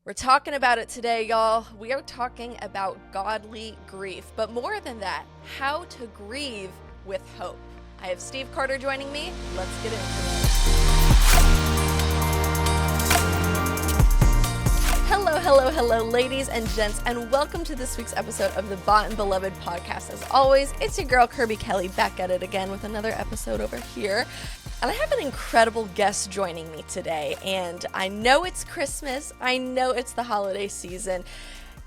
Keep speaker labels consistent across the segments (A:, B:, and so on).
A: We're talking about it today, y'all. We are talking about godly grief, but more than that, how to grieve with hope. I have Steve Carter joining me. Let's get into it. Hello, ladies and gents, and welcome to this week's episode of the Bought and Beloved podcast. As always, it's your girl, Kirby Kelly, back at it again with another episode over here. And I have an incredible guest joining me today, and I know it's Christmas, I know it's the holiday season,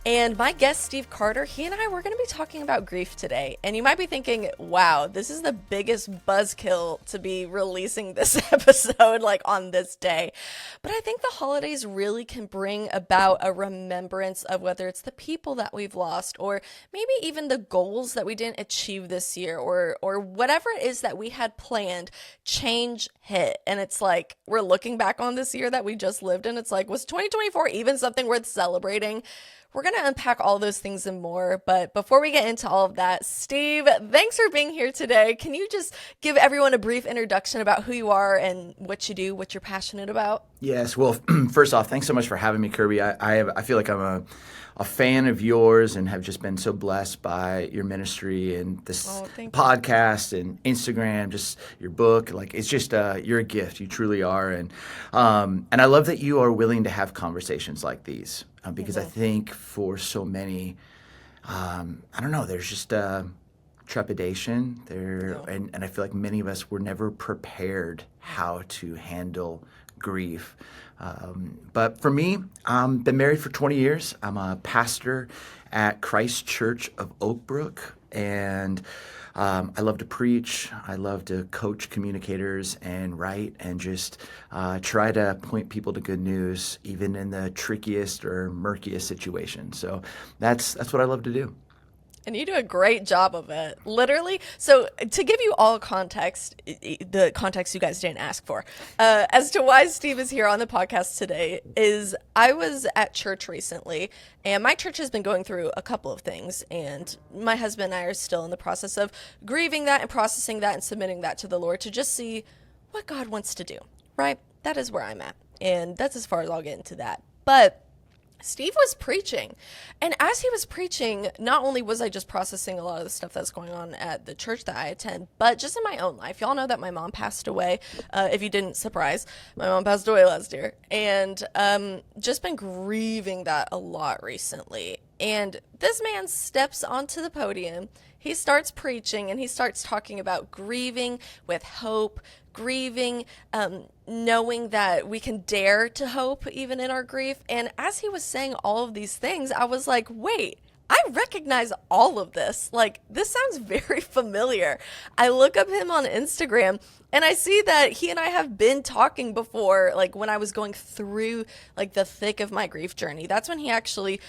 A: and my guest, Steve Carter, he and I, we're going to be talking about grief today. And you might be thinking, wow, this is the biggest buzzkill to be releasing this episode, like on this day. But I think the holidays really can bring about a remembrance of whether it's the people that we've lost, or maybe even the goals that we didn't achieve this year, or whatever it is that we had planned. Change hit. And it's like, we're looking back on this year that we just lived in. It's like, was 2024 even something worth celebrating? We're going to unpack all those things and more, but before we get into all of that, Steve, thanks for being here today. Can you just give everyone a brief introduction about who you are and what you do, what you're passionate about?
B: Yes. Well, first off, thanks so much for having me, Kirby. I feel like I'm a fan of yours and have just been so blessed by your ministry and this podcast and Instagram, just your book. Like, it's just, you're a gift. You truly are. And I love that you are willing to have conversations like these because I think for so many, I don't know, there's just trepidation there. And I feel like many of us were never prepared how to handle grief. But for me, I've been married for 20 years. I'm a pastor at Christ Church of Oak Brook, and I love to preach. I love to coach communicators and write and just try to point people to good news, even in the trickiest or murkiest situations. So that's what I love to do.
A: And you do a great job of it, literally. So to give you all context, the context you guys didn't ask for, as to why Steve is here on the podcast today, is I was at church recently, and my church has been going through a couple of things, and my husband and I are still in the process of grieving that and processing that and submitting that to the Lord to just see what God wants to do, right? That is where I'm at, and that's as far as I'll get into that. But Steve was preaching, and as he was preaching, not only was I just processing a lot of the stuff that's going on at the church that I attend, but just in my own life. Y'all know that my mom passed away. If you didn't, surprise, my mom passed away last year, and just been grieving that a lot recently. And this man steps onto the podium, he starts preaching, and he starts talking about grieving with hope, grieving, knowing that we can dare to hope even in our grief. And as he was saying all of these things, I was like, wait, I recognize all of this. Like, this sounds very familiar. I look up him on Instagram and I see that he and I have been talking before, like when I was going through like the thick of my grief journey. That's when he actually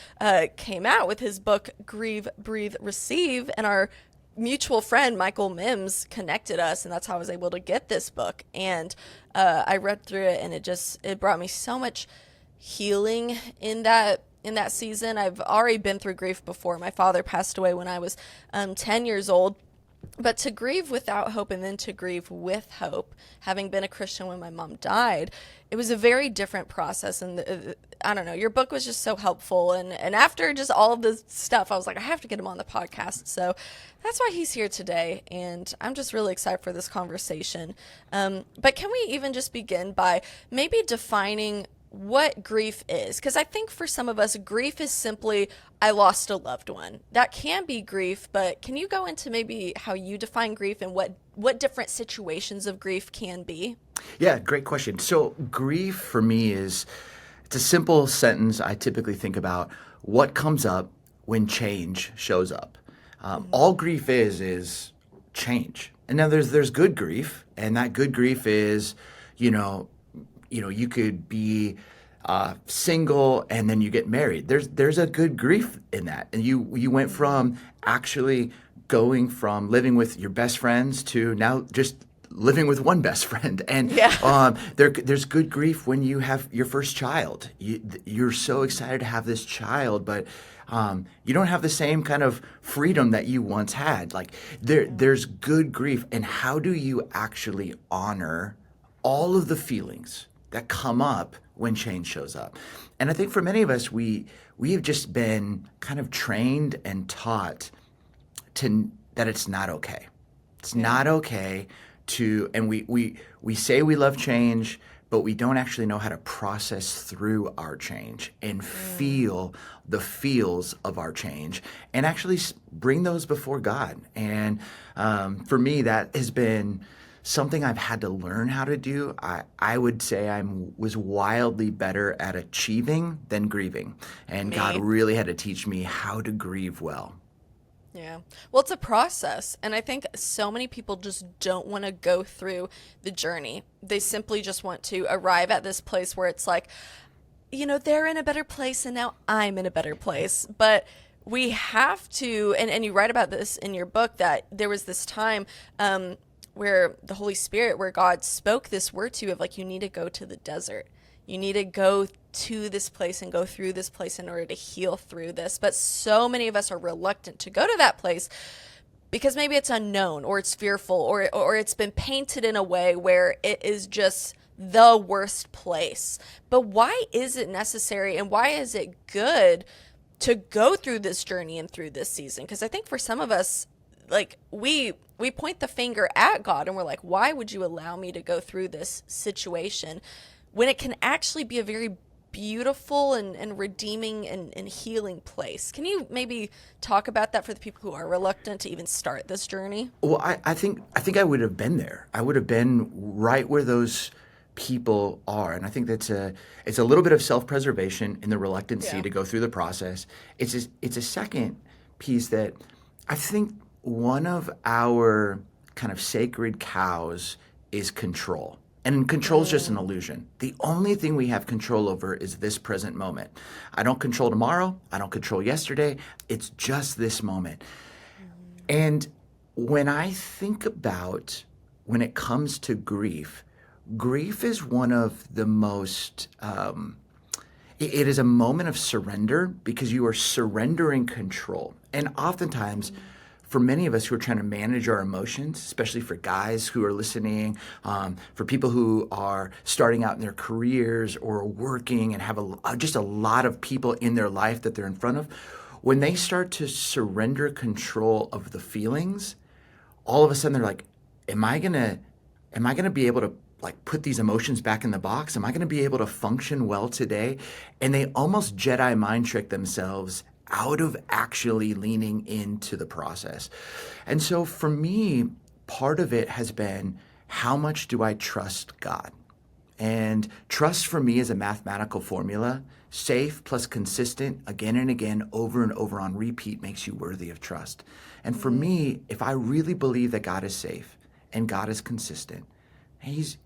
A: came out with his book, Grieve, Breathe, Receive, and our mutual friend Michael Mims connected us, and that's how I was able to get this book. And I read through it, and it brought me so much healing in that season. I've already been through grief before. My father passed away when I was 10 years old. But to grieve without hope and then to grieve with hope, having been a Christian when my mom died, it was a very different process. And I don't know, your book was just so helpful. And after just all of this stuff, I was like, I have to get him on the podcast. So that's why he's here today. And I'm just really excited for this conversation. But can we even just begin by maybe defining what grief is? Because I think for some of us, grief is simply, I lost a loved one. That can be grief, but can you go into maybe how you define grief and what different situations of grief can be?
B: Yeah, great question. So grief for me it's a simple sentence. I typically think about what comes up when change shows up. All grief is change. And now there's good grief, and that good grief is, you could be single and then you get married. There's a good grief in that. And you went from actually going from living with your best friends to now just living with one best friend. And there's good grief when you have your first child. You're so excited to have this child, but you don't have the same kind of freedom that you once had. Like there's good grief. And how do you actually honor all of the feelings that come up when change shows up? And I think for many of us, we have just been kind of trained and taught that it's not okay. It's not okay and we say we love change, but we don't actually know how to process through our change and feel the feels of our change and actually bring those before God. And for me, that has been something I've had to learn how to do. I would say I was wildly better at achieving than grieving. And God really had to teach me how to grieve well.
A: Yeah. Well, it's a process. And I think so many people just don't want to go through the journey. They simply just want to arrive at this place where it's like, they're in a better place and now I'm in a better place. But we have to, and you write about this in your book, that there was this time where the Holy Spirit, where God spoke this word to you of like, you need to go to the desert. You need to go to this place and go through this place in order to heal through this. But so many of us are reluctant to go to that place because maybe it's unknown or it's fearful or it's been painted in a way where it is just the worst place. But why is it necessary and why is it good to go through this journey and through this season? Because I think for some of us, like we point the finger at God and we're like, why would you allow me to go through this situation when it can actually be a very beautiful and redeeming and healing place? Can you maybe talk about that for the people who are reluctant to even start this journey?
B: Well, I think I would have been there. I would have been right where those people are. And I think it's a little bit of self-preservation in the reluctancy to go through the process. It's a second piece that I think one of our kind of sacred cows is control. And control is just an illusion. The only thing we have control over is this present moment. I don't control tomorrow. I don't control yesterday. It's just this moment. And when I think about when it comes to grief is one of the most, it is a moment of surrender because you are surrendering control. And oftentimes, for many of us who are trying to manage our emotions, especially for guys who are listening, for people who are starting out in their careers or working and have just a lot of people in their life that they're in front of, when they start to surrender control of the feelings, all of a sudden they're like, am I gonna be able to like put these emotions back in the box? Am I gonna be able to function well today? And they almost Jedi mind trick themselves out of actually leaning into the process. And so for me, part of it has been, how much do I trust God? And trust for me is a mathematical formula. Safe plus consistent, again and again, over and over on repeat, makes you worthy of trust. And for me, if I really believe that God is safe and God is consistent, He's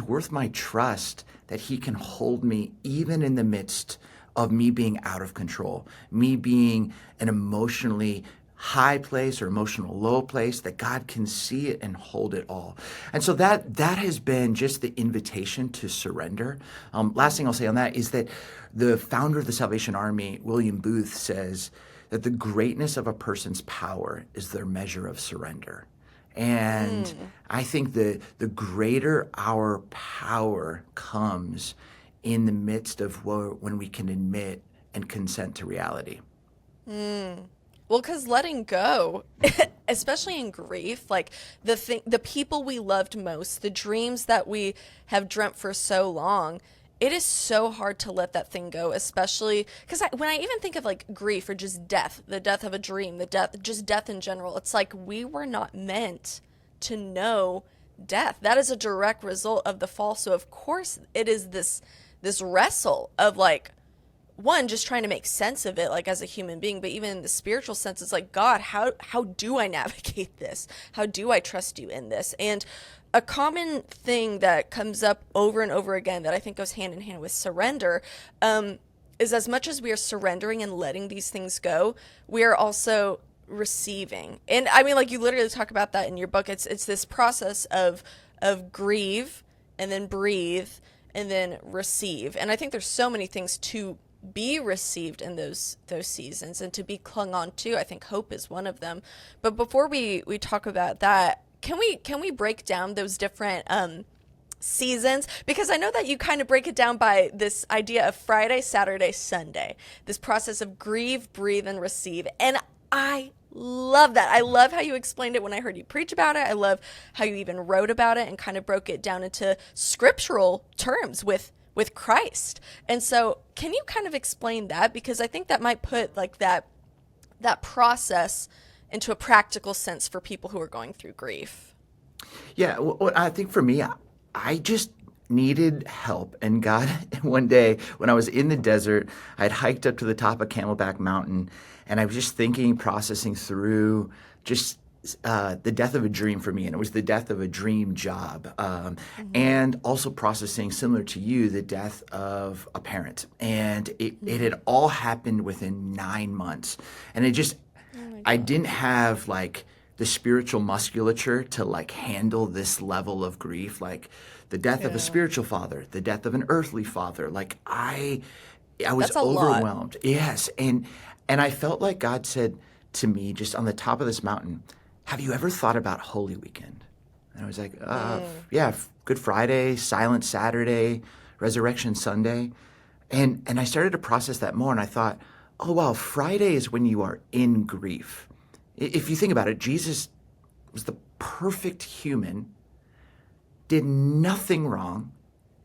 B: worth my trust that He can hold me even in the midst of me being out of control, me being an emotionally high place or emotional low place, that God can see it and hold it all. And so that has been just the invitation to surrender. Last thing I'll say on that is that the founder of the Salvation Army, William Booth, says that the greatness of a person's power is their measure of surrender. And I think the greater our power comes in the midst of when we can admit and consent to reality.
A: Well, because letting go, especially in grief, like the people we loved most, the dreams that we have dreamt for so long, it is so hard to let that thing go, especially because when I even think of like grief or just death, the death of a dream, just death in general, it's like we were not meant to know death. That is a direct result of the fall. So of course it is this wrestle of like, one, just trying to make sense of it, like as a human being, but even in the spiritual sense, it's like, God, how do I navigate this? How do I trust you in this? And a common thing that comes up over and over again that I think goes hand in hand with surrender is, as much as we are surrendering and letting these things go, we are also receiving. And I mean, like, you literally talk about that in your book. It's this process of grieve and then breathe and then receive. And I think there's so many things to be received in those seasons and to be clung on to. I think hope is one of them. But before we talk about that, can we break down those different seasons? Because I know that you kind of break it down by this idea of Friday, Saturday, Sunday, this process of grieve, breathe, and receive. And I love that. I love how you explained it when I heard you preach about it. I love how you even wrote about it and kind of broke it down into scriptural terms with Christ. And so can you kind of explain that? Because I think that might put like that process into a practical sense for people who are going through grief.
B: Yeah, well, I think for me, I just needed help. And God, one day when I was in the desert, I had hiked up to the top of Camelback Mountain, and I was just thinking, processing through just the death of a dream for me, and it was the death of a dream job, and also processing, similar to you, the death of a parent. And it had all happened within 9 months. And it just, I didn't have like the spiritual musculature to like handle this level of grief, like the death of a spiritual father, the death of an earthly father. Like I was overwhelmed. Lot. Yes. And I felt like God said to me, just on the top of this mountain, have you ever thought about Holy Weekend? And I was like, yeah, Good Friday, Silent Saturday, Resurrection Sunday. And I started to process that more, and I thought, oh, wow, Friday is when you are in grief. If you think about it, Jesus was the perfect human, did nothing wrong.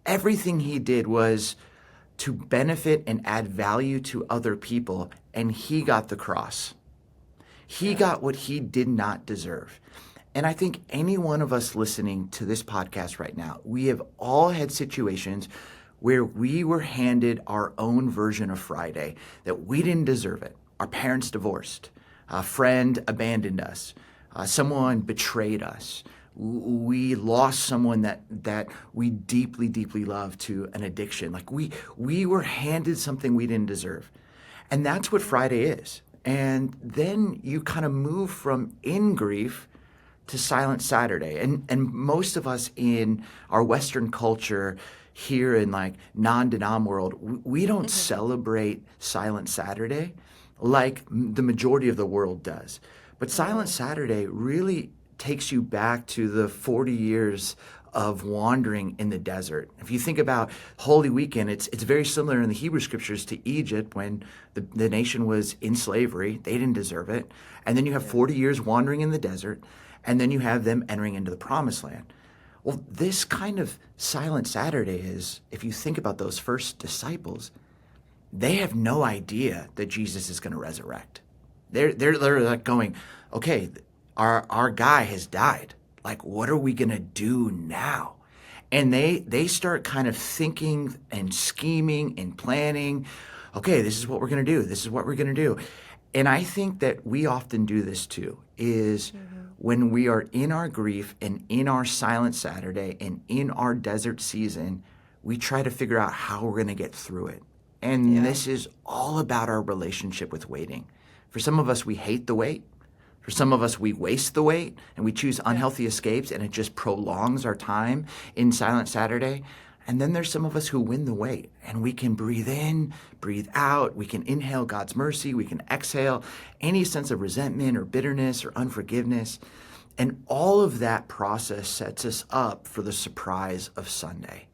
B: Everything he did was to benefit and add value to other people, and he got the cross. He got what he did not deserve. And I think any one of us listening to this podcast right now, we have all had situations where we were handed our own version of Friday, that we didn't deserve it. Our parents divorced. A friend abandoned us. Someone betrayed us. We lost someone that we deeply, deeply loved to an addiction. Like we were handed something we didn't deserve. And that's what Friday is. And then you kind of move from in grief to Silent Saturday. And most of us in our Western culture here in like non-denom world, we don't celebrate Silent Saturday like the majority of the world does. But Silent Saturday really takes you back to the 40 years of wandering in the desert. If you think about Holy Weekend, it's very similar in the Hebrew Scriptures to Egypt when the nation was in slavery. They didn't deserve it. And then you have 40 years wandering in the desert, and then you have them entering into the Promised Land. Well, this kind of Silent Saturday is, if you think about those first disciples, they have no idea that Jesus is going to resurrect. They're like going, okay, our guy has died. Like, what are we going to do now? And they start kind of thinking and scheming and planning. Okay, this is what we're going to do. This is what we're going to do. And I think that we often do this too, is when we are in our grief and in our Silent Saturday and in our desert season, we try to figure out how we're going to get through it. And this is all about our relationship with waiting. For some of us, we hate the wait. For some of us, we waste the wait and we choose unhealthy escapes, and it just prolongs our time in Silent Saturday. And then there's some of us who win the wait, and we can breathe in, breathe out. We can inhale God's mercy. We can exhale any sense of resentment or bitterness or unforgiveness. And all of that process sets us up for the surprise of Sunday.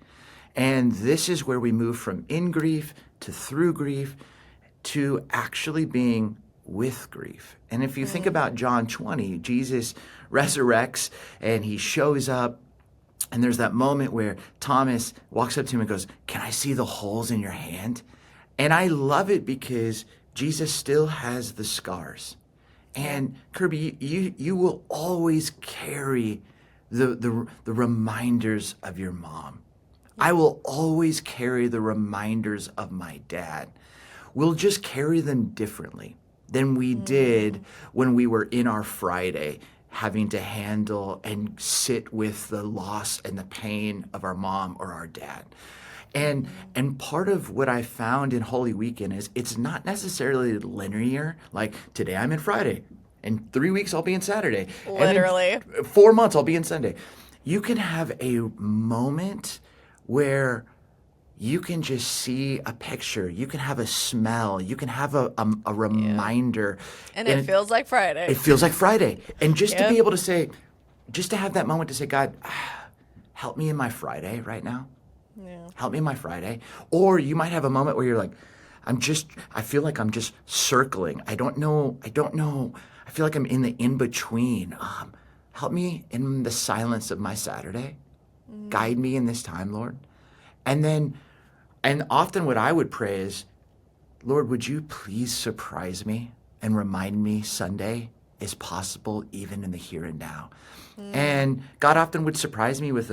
B: And this is where we move from in grief to through grief to actually being with grief. And if you think about John 20, Jesus resurrects and he shows up, and there's that moment where Thomas walks up to him and goes, "Can I see the holes in your hand?" And I love it because Jesus still has the scars. And Kirby, you will always carry the reminders of your mom. I will always carry the reminders of my dad. We'll just carry them differently than we did when we were in our Friday, having to handle and sit with the loss and the pain of our mom or our dad. And part of what I found in Holy Weekend is it's not necessarily linear, like today I'm in Friday, in 3 weeks I'll be in Saturday.
A: Literally.
B: And in 4 months I'll be in Sunday. You can have a moment where you can just see a picture, you can have a smell, you can have a reminder.
A: And it feels like Friday.
B: It feels like Friday. And just to be able to say, just to have that moment to say, God, help me in my Friday right now.
A: Yeah.
B: Help me in my Friday. Or you might have a moment where you're like, I feel like I'm just circling. I don't know. I feel like I'm in the in-between. Help me in the silence of my Saturday. Guide me in this time, Lord. And often what I would pray is, Lord, would you please surprise me and remind me Sunday is possible even in the here and now. And God often would surprise me with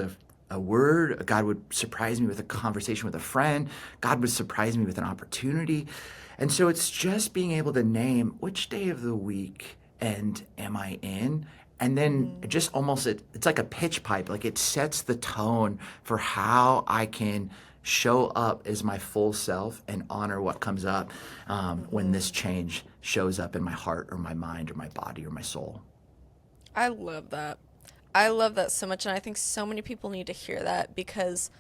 B: a word. God would surprise me with a conversation with a friend. God would surprise me with an opportunity. And so it's just being able to name which day of the week and am I in? And then just almost, it's like a pitch pipe. Like it sets the tone for how I can show up as my full self and honor what comes up when this change shows up in my heart or my mind or my body or my soul.
A: I love that. I love that so much. And I think so many people need to hear that because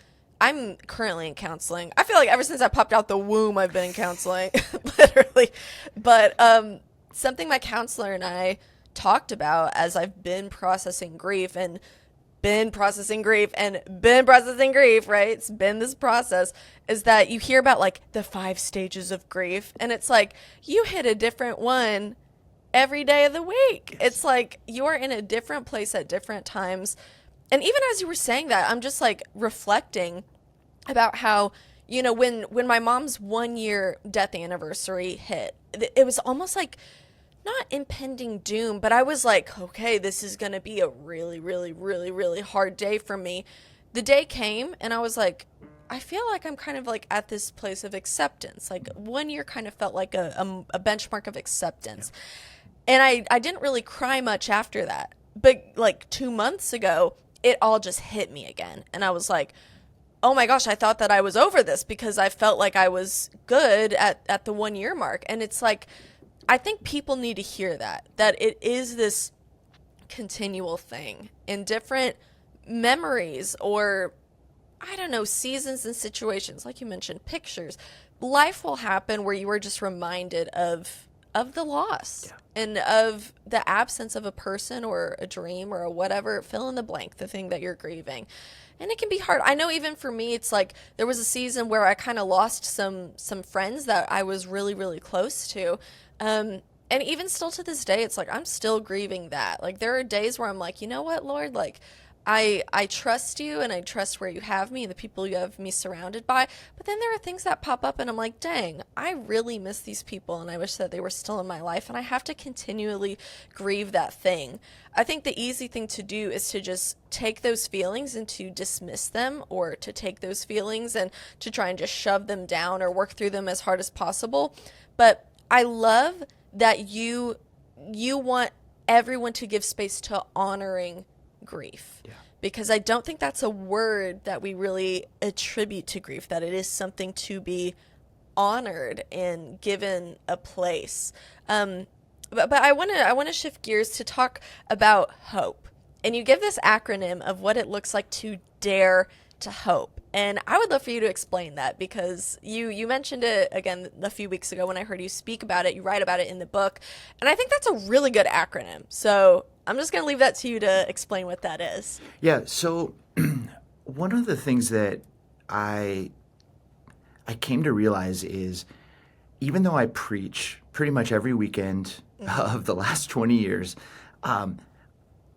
A: I'm currently in counseling. I feel like ever since I popped out the womb, I've been in counseling, literally. But something my counselor and I talked about as I've been processing grief and been processing grief and been processing grief, right? It's been this process, is that you hear about like the 5 stages of grief. And it's like you hit a different one every day of the week. Yes. It's like you're in a different place at different times. And even as you were saying that, I'm just like reflecting about how, you know, when my mom's 1-year death anniversary hit, it was almost like not impending doom, but I was like, okay, this is going to be a really, really, really, really hard day for me. The day came and I was like, I feel like I'm kind of like at this place of acceptance. Like 1 year kind of felt like a benchmark of acceptance. Yeah. And I didn't really cry much after that. But like 2 months ago, it all just hit me again. And I was like, oh my gosh, I thought that I was over this because I felt like I was good at the 1 year mark. And it's like, I think people need to hear that it is this continual thing in different memories or, I don't know, seasons and situations. Like you mentioned, pictures. Life will happen where you are just reminded of the loss and of the absence of a person or a dream or a whatever, fill in the blank, the thing that you're grieving. And it can be hard. I know even for me, it's like there was a season where I kind of lost some friends that I was really, really close to. And even still to this day, it's like I'm still grieving that. Like there are days where I'm like, you know what, Lord, like I trust you and I trust where you have me and the people you have me surrounded by. But then there are things that pop up and I'm like, dang, I really miss these people and I wish that they were still in my life. And I have to continually grieve that thing. I think the easy thing to do is to just take those feelings and to dismiss them, or to take those feelings and to try and just shove them down or work through them as hard as possible. But I love that you want everyone to give space to honoring grief. Yeah. Because I don't think that's a word that we really attribute to grief, that it is something to be honored and given a place. But I want to shift gears to talk about hope. And you give this acronym of what it looks like to dare to hope. And I would love for you to explain that, because you mentioned it again a few weeks ago when I heard you speak about it. You write about it in the book. And I think that's a really good acronym. So I'm just going to leave that to you to explain what that is.
B: Yeah. So one of the things that I came to realize is, even though I preach pretty much every weekend of the last 20 years, I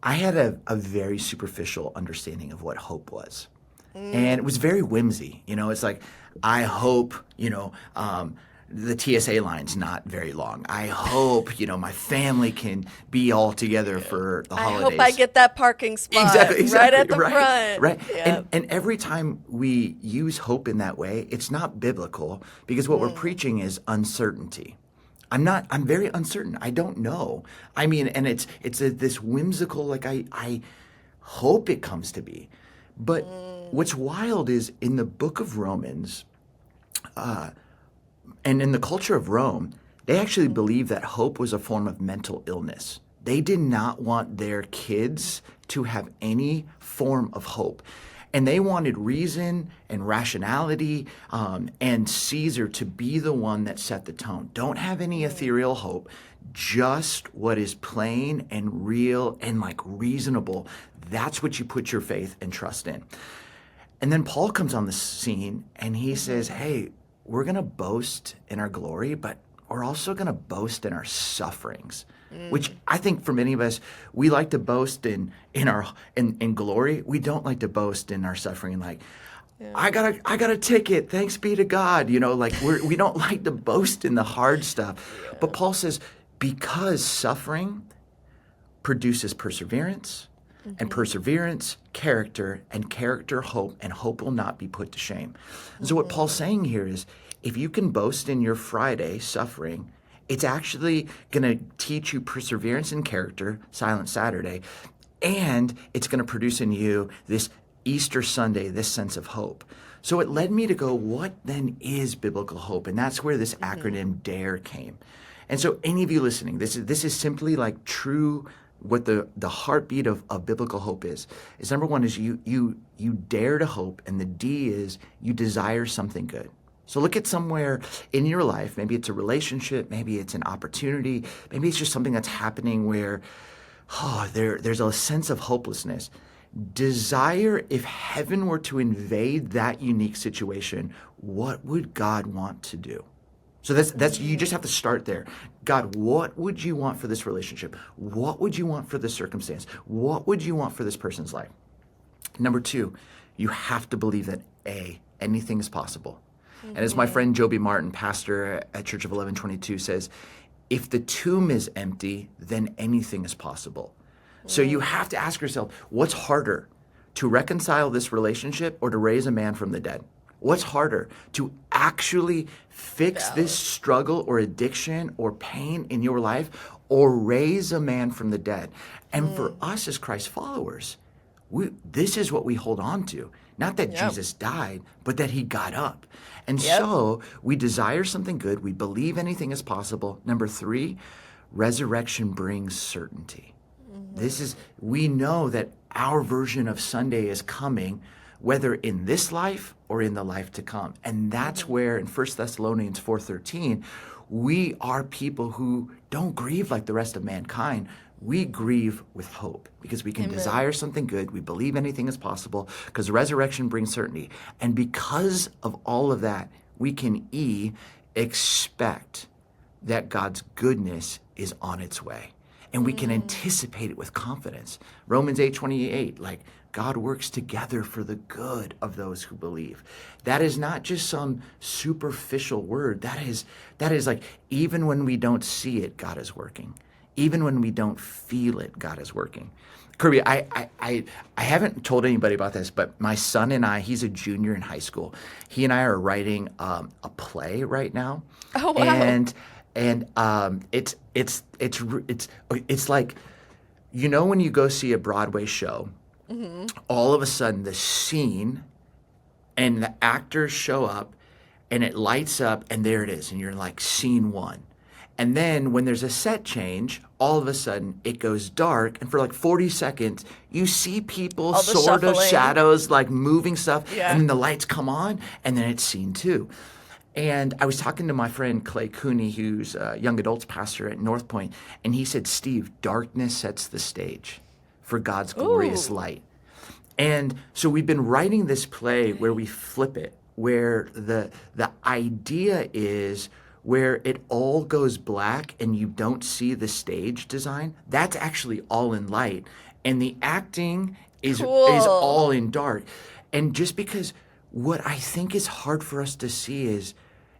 B: had a very superficial understanding of what hope was. And it was very whimsy. You know, it's like, I hope, the TSA line's not very long. I hope, my family can be all together for the holidays.
A: I hope I get that parking spot exactly, right at the front.
B: Right.
A: Yeah.
B: And every time we use hope in that way, it's not biblical, because what we're preaching is uncertainty. I'm very uncertain. I don't know. I mean, and it's this whimsical, like I hope it comes to be. But what's wild is, in the book of Romans, and in the culture of Rome, they actually believed that hope was a form of mental illness. They did not want their kids to have any form of hope. And they wanted reason and rationality and Caesar to be the one that set the tone. Don't have any ethereal hope, just what is plain and real and like reasonable. That's what you put your faith and trust in. And then Paul comes on the scene and he says, hey, we're going to boast in our glory, but we're also going to boast in our sufferings, which I think for many of us, we like to boast in glory. We don't like to boast in our suffering. Like, I got a ticket. Thanks be to God. Like we don't like to boast in the hard stuff. Yeah. But Paul says, because suffering produces perseverance, and perseverance, character, and character, hope, and hope will not be put to shame. And so what Paul's saying here is, if you can boast in your Friday suffering, it's actually going to teach you perseverance and character, Silent Saturday, and it's going to produce in you this Easter Sunday, this sense of hope. So it led me to go, what then is biblical hope? And that's where this acronym DARE came. And so any of you listening, this is simply like true. What the heartbeat of biblical hope is number one is you dare to hope, and the D is you desire something good. So look at somewhere in your life, maybe it's a relationship, maybe it's an opportunity, maybe it's just something that's happening where there's a sense of hopelessness. Desire, if heaven were to invade that unique situation, what would God want to do? So that's you just have to start there. God, what would you want for this relationship? What would you want for this circumstance? What would you want for this person's life? Number two, you have to believe that anything is possible. And as my friend Joby Martin, pastor at Church of 1122, says, if the tomb is empty, then anything is possible. So you have to ask yourself, what's harder, to reconcile this relationship or to raise a man from the dead? What's harder, to actually fix this struggle or addiction or pain in your life, or raise a man from the dead? And for us as Christ followers, this is what we hold on to. Not that Jesus died, but that he got up. And so we desire something good. We believe anything is possible. Number three, resurrection brings certainty. We know that our version of Sunday is coming, whether in this life or in the life to come. And that's where in 1 Thessalonians 4:13, we are people who don't grieve like the rest of mankind. We grieve with hope because we can desire something good. We believe anything is possible because resurrection brings certainty. And because of all of that, we can expect that God's goodness is on its way. And we can anticipate it with confidence. Romans 8:28, like, God works together for the good of those who believe. That is not just some superficial word. That is like, even when we don't see it, God is working. Even when we don't feel it, God is working. Kirby, I haven't told anybody about this, but my son and I, he's a junior in high school. He and I are writing a play right now.
A: Oh, wow.
B: And it's like, when you go see a Broadway show, all of a sudden the scene and the actors show up and it lights up and there it is. And you're like, scene one. And then when there's a set change, all of a sudden it goes dark. And for like 40 seconds, you see people sort of shadows, like moving stuff. Yeah. And then the lights come on and then it's scene two. And I was talking to my friend Clay Cooney, who's a young adults pastor at North Point, and he said, Steve, darkness sets the stage for God's glorious light. And so we've been writing this play where we flip it, where the idea is where it all goes black and you don't see the stage design. That's actually all in light. And the acting is all in dark. And just because what I think is hard for us to see is,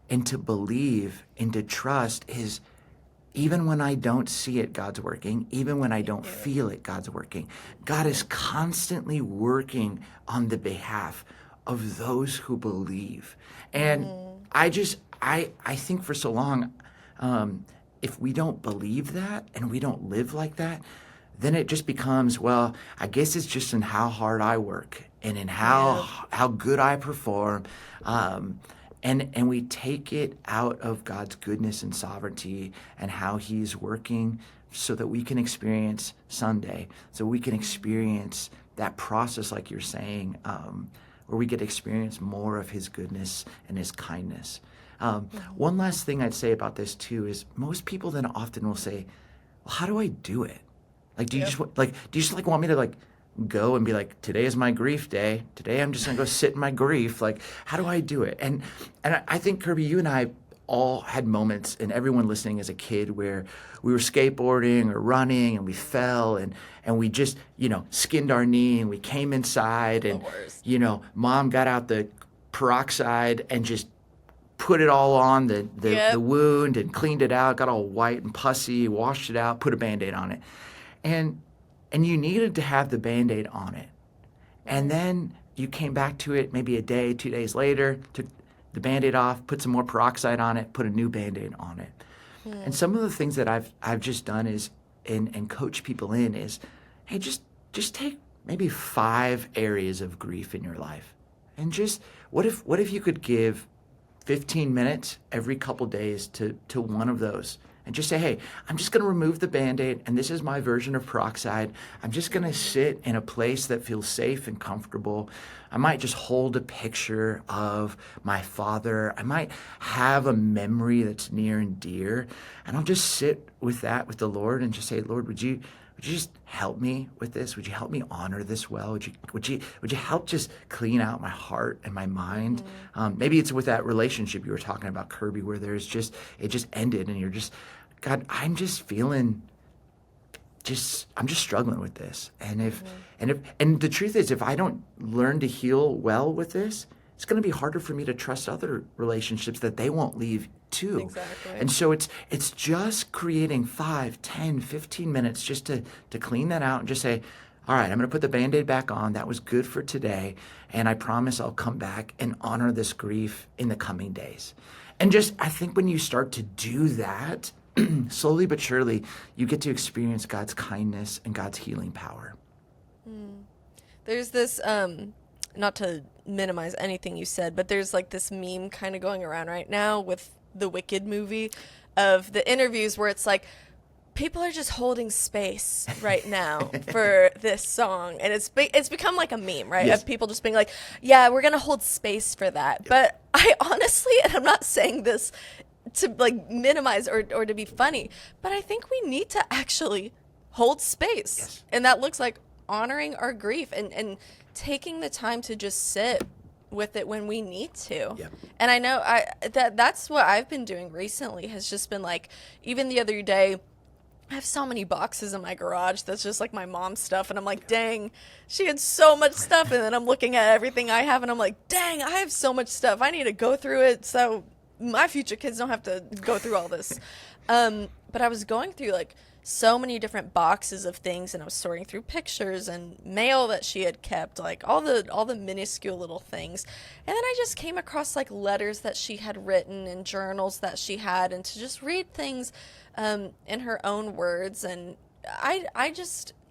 B: and to believe and to trust is, even when I don't see it, God's working. Even when I don't feel it, God's working. God is constantly working on the behalf of those who believe. And I think for so long, if we don't believe that and we don't live like that, then it just becomes, well, I guess it's just in how hard I work and in how good I perform. and we take it out of God's goodness and sovereignty and how he's working so that we can experience Sunday, so we can experience that process, like you're saying, where we get to experience more of his goodness and his kindness. One last thing I'd say about this too is most people then often will say, well, how do I do it? Like, do you just want me to like go and be like, today is my grief day. Today I'm just gonna go sit in my grief. Like, how do I do it? And I think, Kirby, you and I all had moments, and everyone listening as a kid, where we were skateboarding or running and we fell and we just, skinned our knee and we came inside and, mom got out the peroxide and just put it all on the wound and cleaned it out, got all white and pussy, washed it out, put a Band-Aid on it. And you needed to have the Band-Aid on it. And then you came back to it maybe a day, 2 days later, took the Band-Aid off, put some more peroxide on it, put a new Band-Aid on it. And some of the things that I've just done is, and coach people in is, hey, just take maybe 5 areas of grief in your life. And just, what if you could give 15 minutes every couple days to one of those? And just say, hey, I'm just going to remove the Band-Aid, and this is my version of peroxide. I'm just going to sit in a place that feels safe and comfortable. I might just hold a picture of my father. I might have a memory that's near and dear, and I'll just sit with that with the Lord and just say, Lord, would you just help me with this? Would you help me honor this well? Would you help just clean out my heart and my mind? Maybe it's with that relationship you were talking about, Kirby, where it just ended, and you're just, God, I'm just feeling, I'm just struggling with this. And the truth is, if I don't learn to heal well with this, it's going to be harder for me to trust other relationships that they won't leave too.
A: Exactly.
B: And so it's just creating 5, 10, 15 minutes just to clean that out and just say, all right, I'm going to put the Band-Aid back on. That was good for today. And I promise I'll come back and honor this grief in the coming days. And just, I think when you start to do that, slowly but surely, you get to experience God's kindness and God's healing power.
A: There's this, not to minimize anything you said, but there's like this meme kind of going around right now with the Wicked movie of the interviews where it's like, people are just holding space right now for this song. And it's become like a meme, right?
B: Yes.
A: Of people just being like, yeah, we're going to hold space for that. But I honestly, and I'm not saying this to like minimize or to be funny, but I think we need to actually hold space.
B: Yes.
A: And that looks like honoring our grief and taking the time to just sit with it when we need to.
B: Yep.
A: And I know that's what I've been doing recently, has just been like, even the other day, I have so many boxes in my garage that's just like my mom's stuff, and I'm like, dang, she had so much stuff. And then I'm looking at everything I have, and I'm like, dang, I have so much stuff. I need to go through it so my future kids don't have to go through all this. But I was going through like so many different boxes of things, and I was sorting through pictures and mail that she had kept, like all the minuscule little things. And then I just came across like letters that she had written and journals that she had, and to just read things in her own words. And I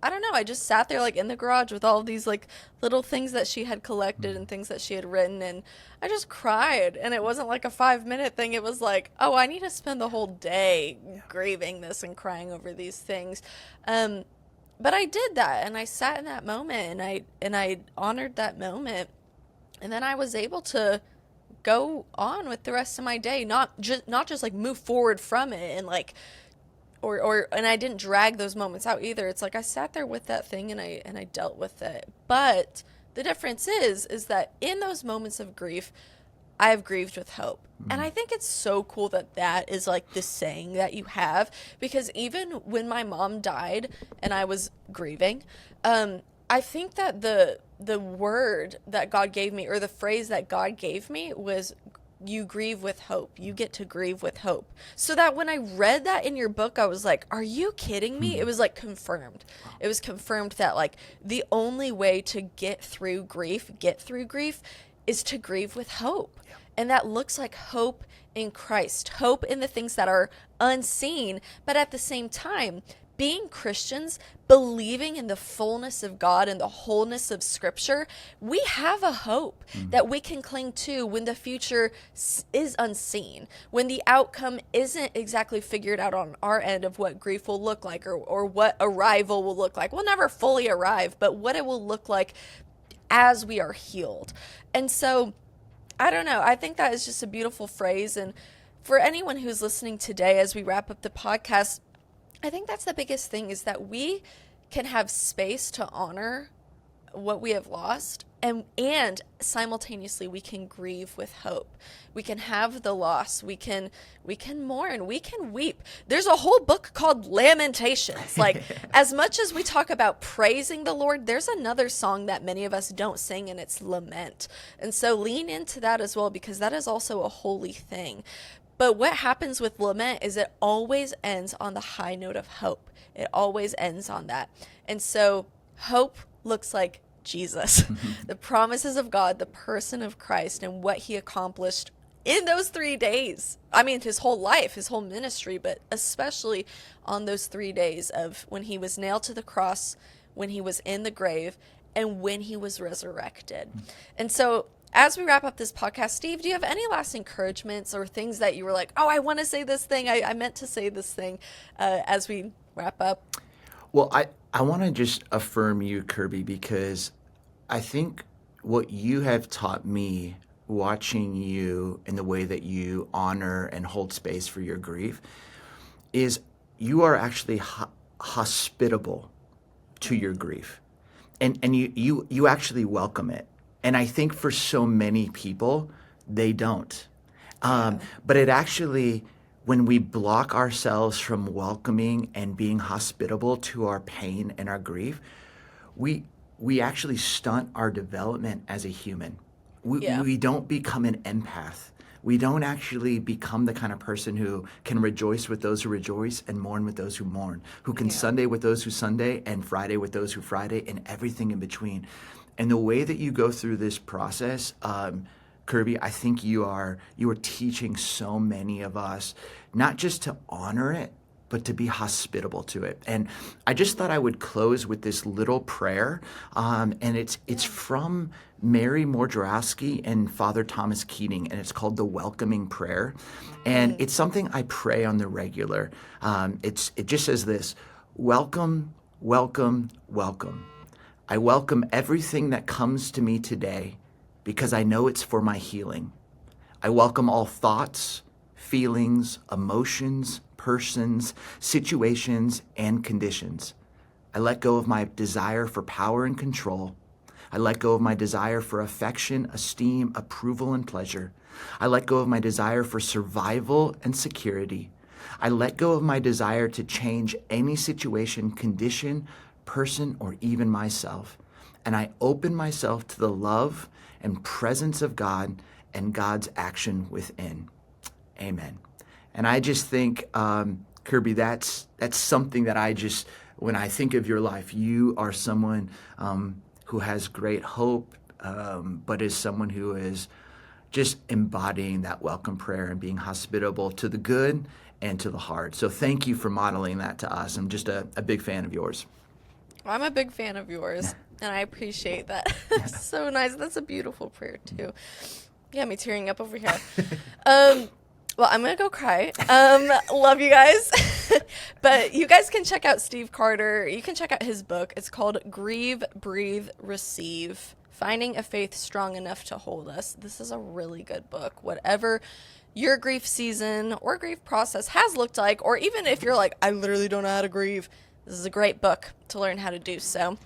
A: don't know, I just sat there like in the garage with all of these like little things that she had collected and things that she had written, and I just cried. And it wasn't like a 5-minute thing. It was like, oh, I need to spend the whole day grieving this and crying over these things. But I did that, and I sat in that moment, and I honored that moment. And then I was able to go on with the rest of my day, not just like move forward from it and like, and I didn't drag those moments out either. It's like I sat there with that thing and I dealt with it. But the difference is that in those moments of grief, I have grieved with hope. And I think it's so cool that is like the saying that you have, because even when my mom died and I was grieving, I think that the word that God gave me, or the phrase that God gave me, was, you grieve with hope. You get to grieve with hope. So that when I read that in your book, I was like, are you kidding me? It was like confirmed. It was confirmed that like the only way to get through grief is to grieve with hope. Yeah. And that looks like hope in Christ, hope in the things that are unseen, but at the same time, being Christians, believing in the fullness of God and the wholeness of Scripture, we have a hope that we can cling to when the future is unseen, when the outcome isn't exactly figured out on our end of what grief will look like, or what arrival will look like. We'll never fully arrive, but what it will look like as we are healed. And so, I don't know, I think that is just a beautiful phrase. And for anyone who's listening today, as we wrap up the podcast, I think that's the biggest thing, is that we can have space to honor what we have lost, and simultaneously we can grieve with hope. We can have the loss. We can mourn. We can weep. There's a whole book called Lamentations. Like, as much as we talk about praising the Lord, there's another song that many of us don't sing, and it's lament. And so lean into that as well, because that is also a holy thing. But what happens with lament is it always ends on the high note of hope. It always ends on that. And so hope looks like Jesus, the promises of God, the person of Christ, and what he accomplished in those 3 days. I mean, his whole life, his whole ministry, but especially on those 3 days of when he was nailed to the cross, when he was in the grave, and when he was resurrected. And so as we wrap up this podcast, Steve, do you have any last encouragements or things that you were like, oh, I want to say this thing, I meant to say this thing, as we wrap up?
B: Well, I want to just affirm you, Kirby, because I think what you have taught me watching you in the way that you honor and hold space for your grief is you are actually hospitable to your grief, and you actually welcome it. And I think for so many people, they don't. But it actually, when we block ourselves from welcoming and being hospitable to our pain and our grief, we actually stunt our development as a human. We don't become an empath. We don't actually become the kind of person who can rejoice with those who rejoice and mourn with those who mourn, who can Sunday with those who Sunday and Friday with those who Friday, and everything in between. And the way that you go through this process, Kirby, I think you are teaching so many of us not just to honor it, but to be hospitable to it. And I just thought I would close with this little prayer, and it's from Mary Mordrowski and Father Thomas Keating, and it's called the Welcoming Prayer. And it's something I pray on the regular. It just says this: welcome, welcome, welcome. I welcome everything that comes to me today because I know it's for my healing. I welcome all thoughts, feelings, emotions, persons, situations, and conditions. I let go of my desire for power and control. I let go of my desire for affection, esteem, approval, and pleasure. I let go of my desire for survival and security. I let go of my desire to change any situation, condition, person, or even myself. And I open myself to the love and presence of God and God's action within. Amen. And I just think, Kirby, that's something that when I think of your life, you are someone who has great hope, but is someone who is just embodying that welcome prayer and being hospitable to the good and to the hard. So thank you for modeling that to us. I'm just a big fan of yours.
A: I'm a big fan of yours, and I appreciate that. So nice. That's a beautiful prayer, too. Yeah, me tearing up over here. Well, I'm going to go cry. Love you guys. But you guys can check out Steve Carter. You can check out his book. It's called Grieve, Breathe, Receive: Finding a Faith Strong Enough to Hold Us. This is a really good book. Whatever your grief season or grief process has looked like, or even if you're like, I literally don't know how to grieve, this is a great book to learn how to do so.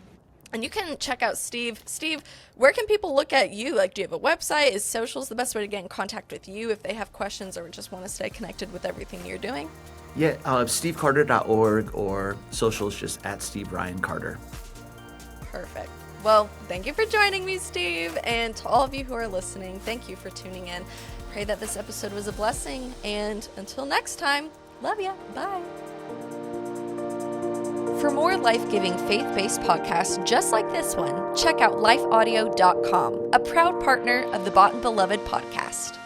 A: And you can check out Steve. Steve, where can people look at you? Like, do you have a website? Is socials the best way to get in contact with you if they have questions or just want to stay connected with everything you're doing?
B: Yeah, stevecarter.org, or socials just at Steve Ryan Carter.
A: Perfect. Well, thank you for joining me, Steve. And to all of you who are listening, thank you for tuning in. Pray that this episode was a blessing. And until next time, love ya. Bye. For more life-giving, faith-based podcasts just like this one, check out lifeaudio.com, a proud partner of the Bought and Beloved podcast.